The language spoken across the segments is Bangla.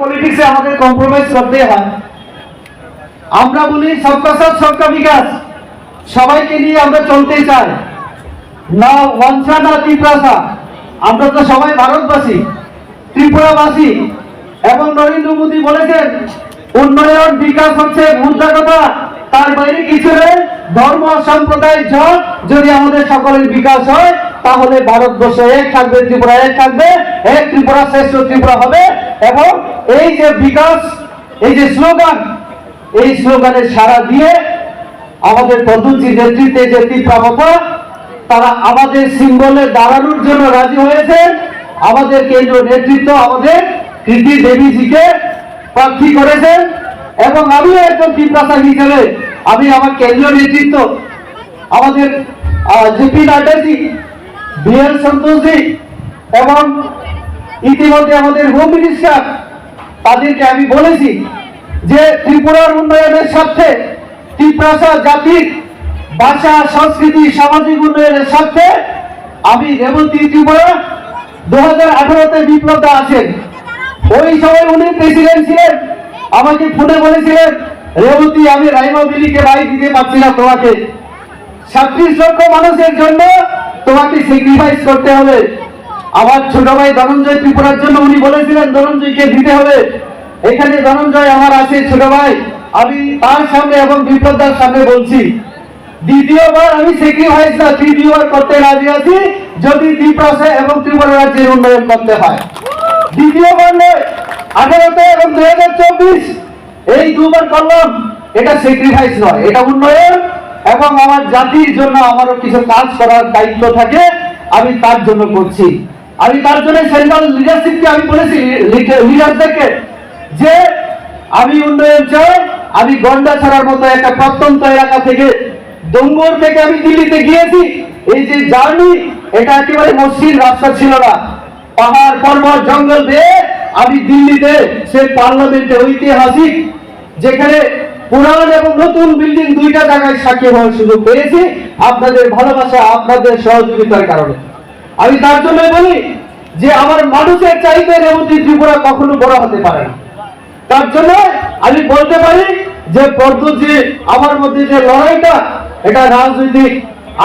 পলিটিক্সে আমাদের কম্প্রোমাইজ করতে হয়। আমরা বলি সবকা সাথ সবকা বিকাশ, সবাইকে নিয়ে আমরা চলতে চাই, না ওয়াঞ্ছা না ত্রিপুরাসা। আমরা তো সবাই ভারতবাসী, ত্রিপুরাবাসী। এবং নরেন্দ্র মোদী বলেছেন উন্নয়ন বিকাশ হচ্ছে মুদ্রা কথা, তার বাইরে কিছু নেই। ধর্ম সম্প্রদায় যদি আমাদের সকলের বিকাশ হয় তাহলে ভারতবর্ষ এক থাকবে, ত্রিপুরা এক থাকবে, এক ত্রিপুরা শ্রেষ্ঠ ত্রিপুরা হবে। এবং এই যে বিকাশ, এই যে স্লোগান, এই স্লোগানের সাড়া দিয়ে আমাদের প্রধানমন্ত্রীর নেতৃত্বে যে ত্রিপুরা তারা আমাদের সিম্বলে দাঁড়ানোর জন্য রাজি হয়েছেন। আমাদের কেন্দ্রীয় নেতৃত্ব আমাদের কৃতি দেবীজিকে প্রার্থী করেছেন। এবং আমিও একজন ত্রিপুরা হিসেবে আমি আমার কেন্দ্রীয় নেতৃত্ব আমাদের জেপি নাড্ডাজি, বিএল সন্তোষজি এবং ইতিমধ্যে আমাদের হোম মিনিস্টার, তাদেরকে আমি বলেছি যে ত্রিপুরার উন্নয়নের স্বার্থে, ত্রিপুরা জাতির ভাষা সংস্কৃতি সামাজিক উন্নয়নের স্বার্থে আমি রেবতী ত্রিপুরা 2018-তে বিপ্লবটা আছেন। ওই সময় উনি প্রেসিডেন্ট ছিলেন। আমাকে ফোনে বলেছিলেন রেবতী আমি রাইমা বিলিকে ভাই দিতে পারছি না, তোমাকে 36 লক্ষ মানুষের জন্য তোমাকে স্যাক্রিফাইস করতে হবে। আমার ছোট ভাই ধনঞ্জয় ত্রিপুরার জন্য উনি বলেছিলেন ধনঞ্জয়কে দিতে হবে। এখানে ধনঞ্জয় আমার আছে ছোট ভাই, আমি তার সামনে এবং বিপ্লবদার সামনে বলছি দ্বিতীয়বার আমি স্যাক্রিফাইস না, তৃতীয়বার করতে রাজি আছি যদি ত্রিপুরা এবং ত্রিপুরা রাজ্যের উন্নয়ন করতে হয়। দ্বিতীয়বার নয়, 18-তে এবং 2024 এই দুবার করলাম। এটা স্যাক্রিফাইস নয়, এটা উন্নয়ন। এবং আমার জাতির জন্য আমারও কিছু কাজ করার দায়িত্ব থাকে, আমি তার জন্য করছি। আমি তার জন্য সেন্ট্রাল লিডারশিপকে আমি বলেছি, লিডারদেরকে, যে আমি উন্নয়ন চাই। আমি গন্ডাছড়ার মতো একটা প্রত্যন্ত এলাকা থেকে, ডোঙ্গর থেকে আমি দিল্লিতে গিয়েছি। এই যে জার্নি, এটা একেবারে মসৃণ রাস্তা ছিল না, পাহাড় পর্বত জঙ্গল বেয়ে আমি দিল্লিতে সে পার্লামেন্টে ঐতিহাসিক, যেখানে পুরান এবং নতুন বিল্ডিং দুইটা জায়গায় সাক্ষী হওয়ার সুযোগ পেয়েছি আপনাদের ভালোবাসা, আপনাদের সহযোগিতার কারণে। আমি তার জন্য বলি যে আমার মানুষের চাইতে রেবতী ত্রিপুরা কখনো বড় হতে পারে না। তার জন্য আমি বলতে পারি যে পদ্ধতি আমার মধ্যে যে লড়াইটা, এটা রাজনৈতিক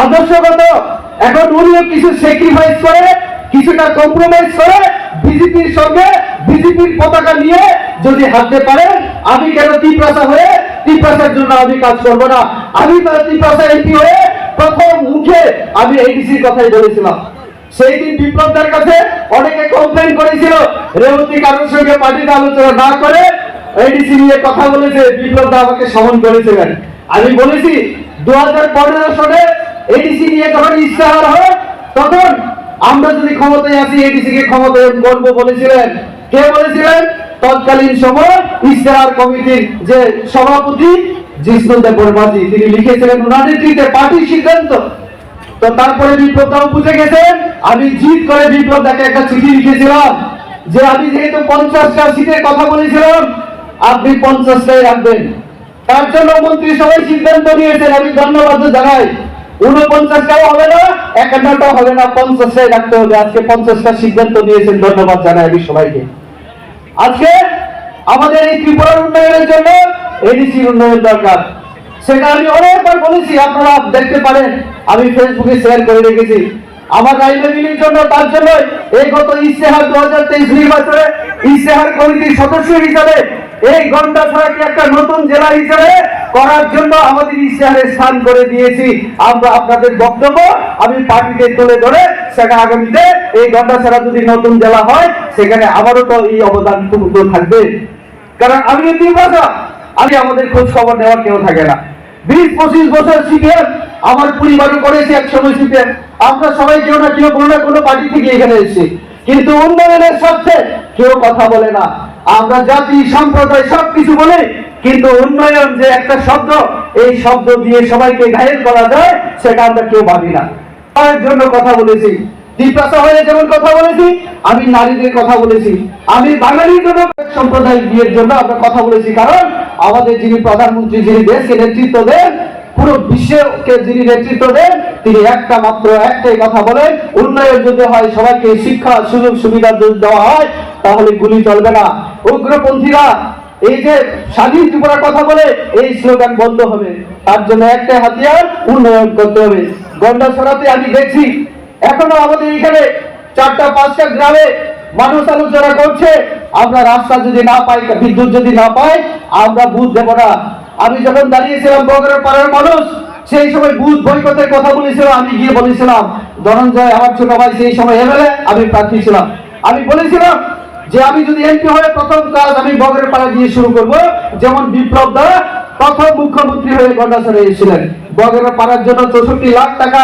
আদর্শগত। এখন উনিও কিছু স্যাক্রিফাইস করে, কিছুটা কম্প্রোমাইজ করে বিজেপির সঙ্গে, বিজেপির পতাকা নিয়ে যদি হাঁটতে পারে, আমি কেন ত্রিপুরা হয়ে ত্রিপুরার জন্য আমি কাজ করবো না? আমি তো ত্রিপুরা এমপি হয়ে প্রথম মুখে আমি এডিসির কথাই বলেছিলাম। সেই দিন বিপ্লবদের কাছে অনেকে কমপ্লেন করেছিল রেবতী কারোর সঙ্গে পার্টিতে আলোচনা না করে এডিসি নিয়ে কথা বলেছে। বিপ্লবদা আমাকে সমন করেছিলেন। আমি বলেছি 2015 সালে এডিসি নিয়ে যখন ইস্তেহার হয়, তখন আমরা যদি ক্ষমতায় আসি এডিসি কে ক্ষমতায় করবো বলেছিলেন। কে বলেছিলেন? তৎকালীন সময় ইস্তেহার কমিটির যে সভাপতি জিষ্ণুদেব বর্মাজি, তিনি লিখেছিলেন ওনার নেতৃত্বে পার্টির সিদ্ধান্ত। তো তারপরে বিপ্লবদাও বুঝে গেছেন। আমি জিত করে বিপ্লবদাকে একটা চিঠি লিখেছিলাম যে আমি যেহেতু 50টা সিটের কথা বলেছিলাম, আপনি 50টাই রাখবেন। তার জন্য মন্ত্রী সবাই সিদ্ধান্ত নিয়েছেন, আমি ধন্যবাদ জানাই। 49টাও হবে না, 51টাও হবে না, 50টাই রাখতে হবে। আজকে 50টা সিদ্ধান্ত নিয়েছেন, ধন্যবাদ জানাই আমি সবাইকে। আজকে আমাদের এই ত্রিপুরার উন্নয়নের জন্য এডিসির উন্নয়ন দরকার। সেটা আমি অনেকবার বলেছি, আপনারা দেখতে পারেন, আমি ফেসবুকে শেয়ার করে রেখেছি। আমার রাইলমিলির জন্য, তার জন্য এই গত ইস্তেহার 2023 নির্বাচনে ইস্তেহার কমিটির সদস্য হিসাবে এই গন্ডাছড়াকে একটা নতুন জেলা হিসেবে করার জন্য আমাদের ইস্তেহারে স্থান করে দিয়েছি। আমরা আপনাদের বক্তব্য আমি পার্টিতে তুলে ধরে সেটা আগামীতে এই গন্ডাছড়া যদি নতুন জেলা হয়, সেখানে আমারও তো এই অবদান থাকবে। কারণ আমি ত্রিপুরা, আমি আমাদের খোঁজ খবর নেওয়ার কেউ থাকে না। 20-25 বছর সিপিএম, আমার পরিবারও করেছে একসময় সিপিএম। আমরা সবাই কেউ না কেউ কোনো না কোনো পার্টি থেকে এখানে এসেছি, কিন্তু উন্নয়নের স্বার্থে কেউ কথা বলে না। আমরা জাতি সম্প্রদায় সবকিছু বলে, কিন্তু উন্নয়ন যে একটা শব্দ, এই শব্দ দিয়ে সবাইকে ঘায়েল করা যায় সেটা আমরা কেউ ভাবি না। তার জন্য কথা বলেছি, ত্রিপুরা হয়ে যেমন কথা বলেছি, আমি নারীদের কথা বলেছি, আমি বাঙালির জন্য সম্প্রদায় বিয়ের জন্য আমরা কথা বলেছি। কারণ আমাদের যিনি প্রধানমন্ত্রী, যিনি দেশকে নেতৃত্ব দেন, পুরো বিশ্বকে যিনি নেতৃত্ব দেন তিনি একটাই কথা বলেন, উন্নয়ন যদি হয় সবাইকে শিক্ষা সুযোগ সুবিধা যদি দেওয়া হয় তাহলে গুলি চলবে না। উগ্রপন্থীরা এই যে স্বাধীন ত্রিপুরার কথা বলে এই স্লোগান বন্ধ হবে। তার জন্য একটাই হাতিয়ার, উন্নয়ন করতে হবে। গন্ডাছড়াতে আমি দেখছি এখনো আমাদের এখানে 4টা-5টা গ্রামে মানুষ আলোচনা করছে আমরা রাস্তা যদি না পাই, বিদ্যুৎ যদি না পাই আমরা বুথ দেব না। আমি যখন দাঁড়িয়েছিলাম বগুড়ার পাড়ার মানুষ, সেই সময় বুথ বয়কটের কথা বলেছিল, আমি গিয়ে বলেছিলাম ধনঞ্জয় আমার ছোট ভাই সেই সময় এমএলএ, আমি প্রার্থী ছিলাম, আমি বলেছিলাম যে আমি যদি এমপি হয়ে প্রথম কাজ আমি বগুড়ার পাড়া দিয়ে শুরু করব, যেমন বিপ্লব দা প্রথম মুখ্যমন্ত্রী হয়ে গন্ডাছড়ে এসেছিলেন। বগুড়ার পাড়ার জন্য 64 লাখ টাকা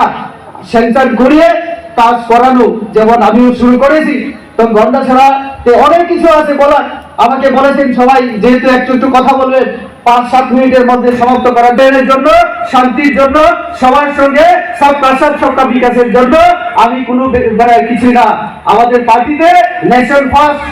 স্যাংশন করিয়ে কাজ করানো যেমন আমিও শুরু করেছি। তো গন্ডাছড়াতে অনেক কিছু আছে বলার। আমাকে বলেছেন সবাই যেহেতু একটু কথা বলবেন, 5-7 মিনিটের মধ্যে সমাপ্ত করার জন্য, শান্তির জন্য, সবার সঙ্গে সবকা সাথ সবকা বিকাশের জন্য আমি কোনো কিছু না। আমাদের পার্টিতে নেশন ফার্স্ট